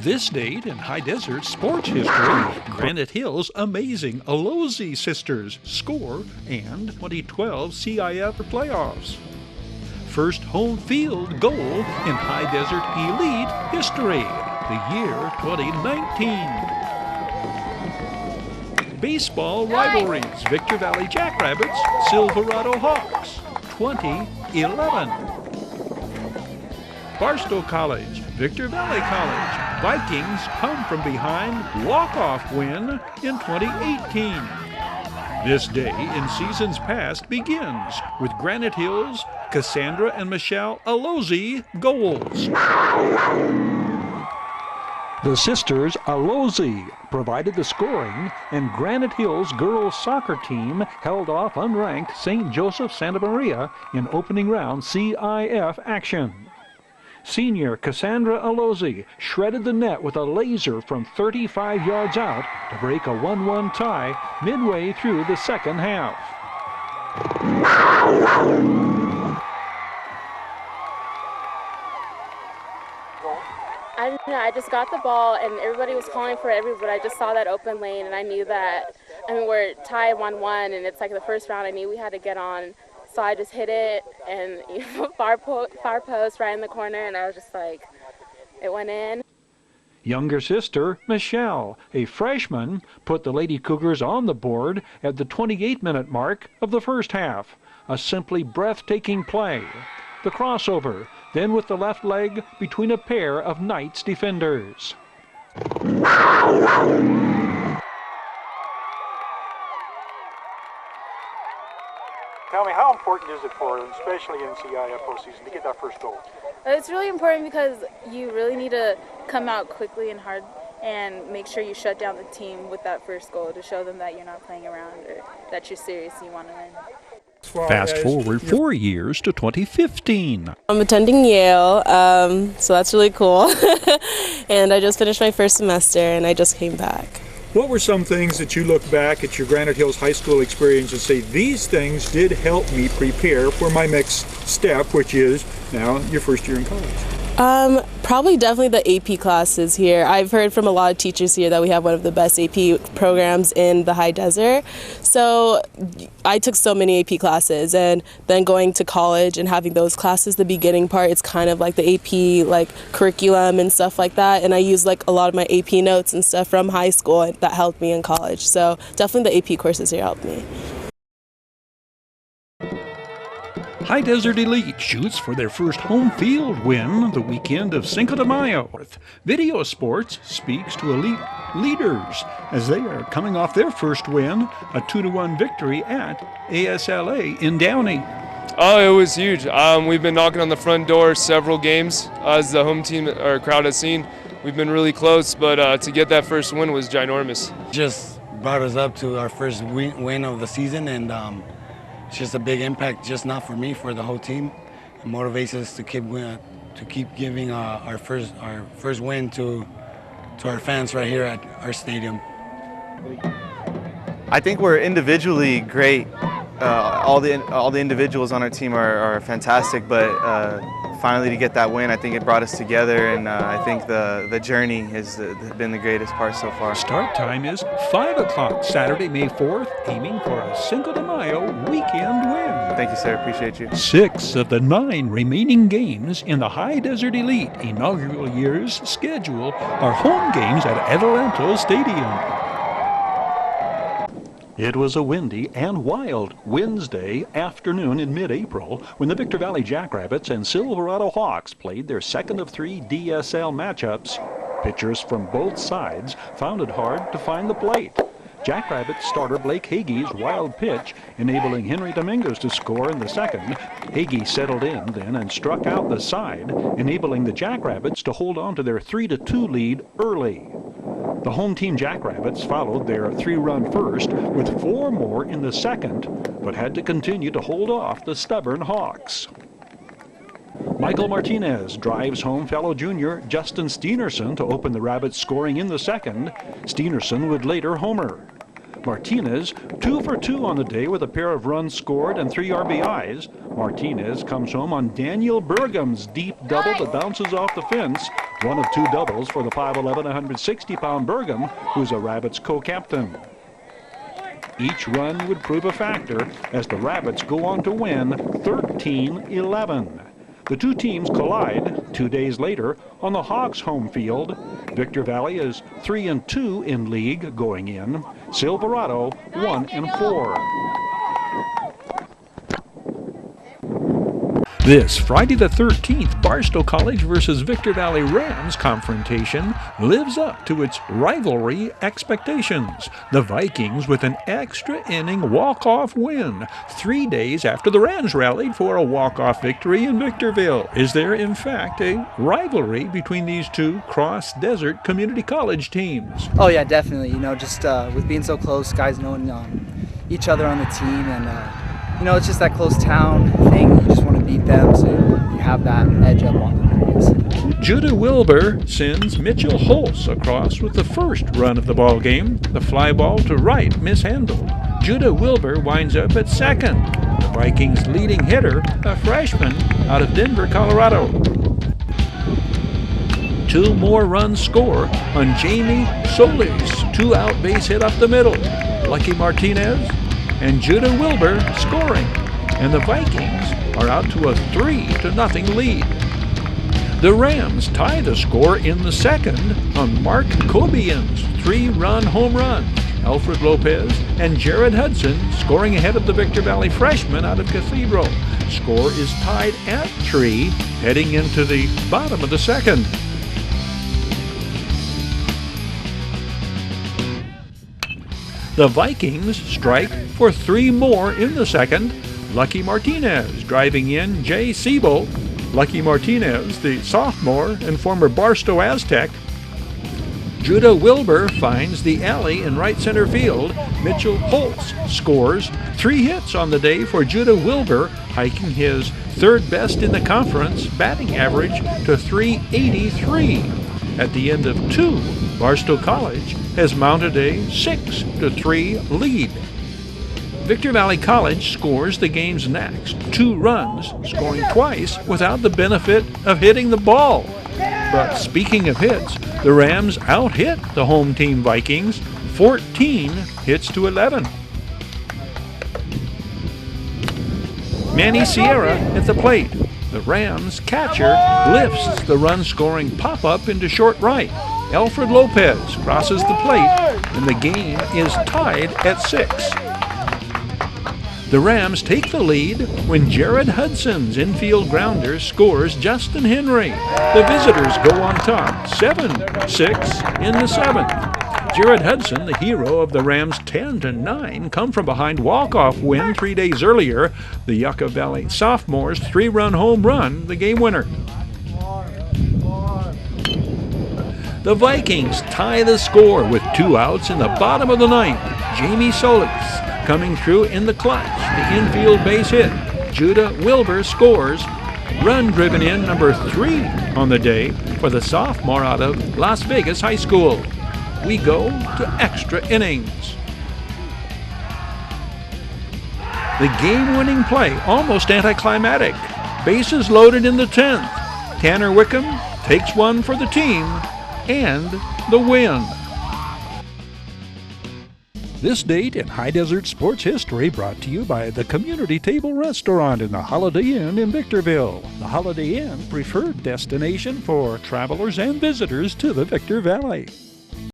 This date in high desert sports history, Granite Hill's amazing Alozie sisters score and 2012 CIF playoffs. First home field goal in high desert elite history, the year 2019. Baseball rivalries, Victor Valley Jackrabbits, Silverado Hawks, 2011. Barstow College, Victor Valley College, Vikings come from behind walk-off win in 2018. This day in seasons past begins with Granite Hill's Cassandra and Michelle Alozie goals. The sisters Alozie provided the scoring, and Granite Hill's girls soccer team held off unranked St. Joseph Santa Maria in opening round CIF action. Senior Cassandra Alozie shredded the net with a laser from 35 yards out to break a 1-1 tie midway through the second half. I don't know, I just got the ball and everybody was calling for it, but I just saw that open lane and I knew that, we're tied 1-1 and it's like the first round I knew we had to get on. So I just hit it and far post right in the corner, and I was just like, it went in. Younger sister Michelle, a freshman, put the Lady Cougars on the board at the 28-minute mark of the first half. A simply breathtaking play. The crossover, then with the left leg between a pair of Knights defenders. Tell me, how important is it for, especially in CIF postseason, to get that first goal? It's really important because you really need to come out quickly and hard and make sure you shut down the team with that first goal to show them that you're not playing around or that you're serious and you want to win. Fast forward 4 years to 2015. I'm attending Yale, so that's really cool. And I just finished my first semester and I just came back. What were some things that you look back at your Granite Hills High School experience and say, these things did help me prepare for my next step, which is now your first year in college? Probably definitely the AP classes here. I've heard from a lot of teachers here that we have one of the best AP programs in the high desert. So I took so many AP classes, and then going to college and having those classes, the beginning part, it's kind of like the AP curriculum and stuff like that. And I used a lot of my AP notes and stuff from high school that helped me in college. So definitely the AP courses here helped me. High Desert Elite shoots for their first home field win the weekend of Cinco de Mayo. Video Sports speaks to elite leaders as they are coming off their first win, a 2-1 victory at ASLA in Downey. Oh, it was huge. We've been knocking on the front door several games, as the home team or crowd has seen. We've been really close, but to get that first win was ginormous. Just brought us up to our first win of the season, and it's just a big impact, just not for me, for the whole team. It motivates us to keep giving our first win to our fans right here at our stadium. I think we're individually great. All the individuals on our team are fantastic, but finally to get that win, I think it brought us together, and I think the journey has been the greatest part so far. Start time is 5 o'clock Saturday, May 4th, aiming for a Cinco de Mayo weekend win. Thank you, sir. Appreciate you. 6 of the 9 remaining games in the High Desert Elite inaugural year's schedule are home games at Adelanto Stadium. It was a windy and wild Wednesday afternoon in mid-April when the Victor Valley Jackrabbits and Silverado Hawks played their second of 3 DSL matchups. Pitchers from both sides found it hard to find the plate. Jackrabbits starter Blake Hagee's wild pitch enabling Henry Dominguez to score in the second. Hagee settled in then and struck out the side, enabling the Jackrabbits to hold on to their 3-2 lead early. The home team Jackrabbits followed their 3-run first with 4 more in the second, but had to continue to hold off the stubborn Hawks. Michael Martinez drives home fellow junior Justin Steenerson to open the Rabbits' scoring in the second. Steenerson would later homer. Martinez, 2 for 2 on the day with a pair of runs scored and 3 RBIs. Martinez comes home on Daniel Burgum's deep double that bounces off the fence. One of 2 doubles for the 5'11", 160-pound Burgum, who's a Rabbits co-captain. Each run would prove a factor as the Rabbits go on to win 13-11. The two teams collide 2 days later on the Hawks' home field. Victor Valley is 3-2 in league going in. Silverado 1-4. This Friday the 13th Barstow College versus Victor Valley Rams confrontation lives up to its rivalry expectations. The Vikings with an extra inning walk-off win 3 days after the Rams rallied for a walk-off victory in Victorville. Is there in fact a rivalry between these two cross-desert community college teams? Oh yeah, definitely. Just with being so close, guys knowing each other on the team, and it's just that close town thing. You just want to beat them, so you have that edge up on them, I guess. Judah Wilbur sends Mitchell Holtz across with the first run of the ball game. The fly ball to right mishandled. Judah Wilbur winds up at second. The Vikings' leading hitter, a freshman out of Denver, Colorado. 2 more runs score on Jamie Solis' 2-out base hit up the middle. Lucky Martinez and Judah Wilbur scoring, and the Vikings are out to a 3-0 lead. The Rams tie the score in the second on Mark Cobian's 3-run home run. Alfred Lopez and Jared Hudson scoring ahead of the Victor Valley freshman out of Cathedral. Score is tied at 3 heading into the bottom of the second. The Vikings strike for 3 more in the second. Lucky Martinez driving in Jay Siebel. Lucky Martinez, the sophomore and former Barstow Aztec. Judah Wilbur finds the alley in right center field. Mitchell Holtz scores. 3 hits on the day for Judah Wilbur, hiking his 3rd best in the conference batting average to .383. At the end of 2, Barstow College has mounted a 6-3 lead. Victor Valley College scores the game's next 2 runs, scoring twice without the benefit of hitting the ball. But speaking of hits, the Rams out-hit the home team Vikings 14 hits to 11. Manny Sierra at the plate. The Rams catcher lifts the run-scoring pop-up into short right. Alfred Lopez crosses the plate, and the game is tied at 6. The Rams take the lead when Jared Hudson's infield grounder scores Justin Henry. The visitors go on top, 7-6 in the 7th. Jared Hudson, the hero of the Rams' 10-9 come-from-behind walk-off win 3 days earlier. The Yucca Valley sophomores' 3-run home run, the game winner. The Vikings tie the score with 2 outs in the bottom of the 9th. Jamie Solis coming through in the clutch. The infield base hit. Judah Wilbur scores. Run driven in number 3 on the day for the sophomore out of Las Vegas High School. We go to extra innings. The game-winning play almost anticlimactic. Bases loaded in the 10th. Tanner Wickham takes one for the team and the win. This date in high desert sports history brought to you by the Community Table Restaurant in the Holiday Inn in Victorville. The Holiday Inn, preferred destination for travelers and visitors to the Victor Valley.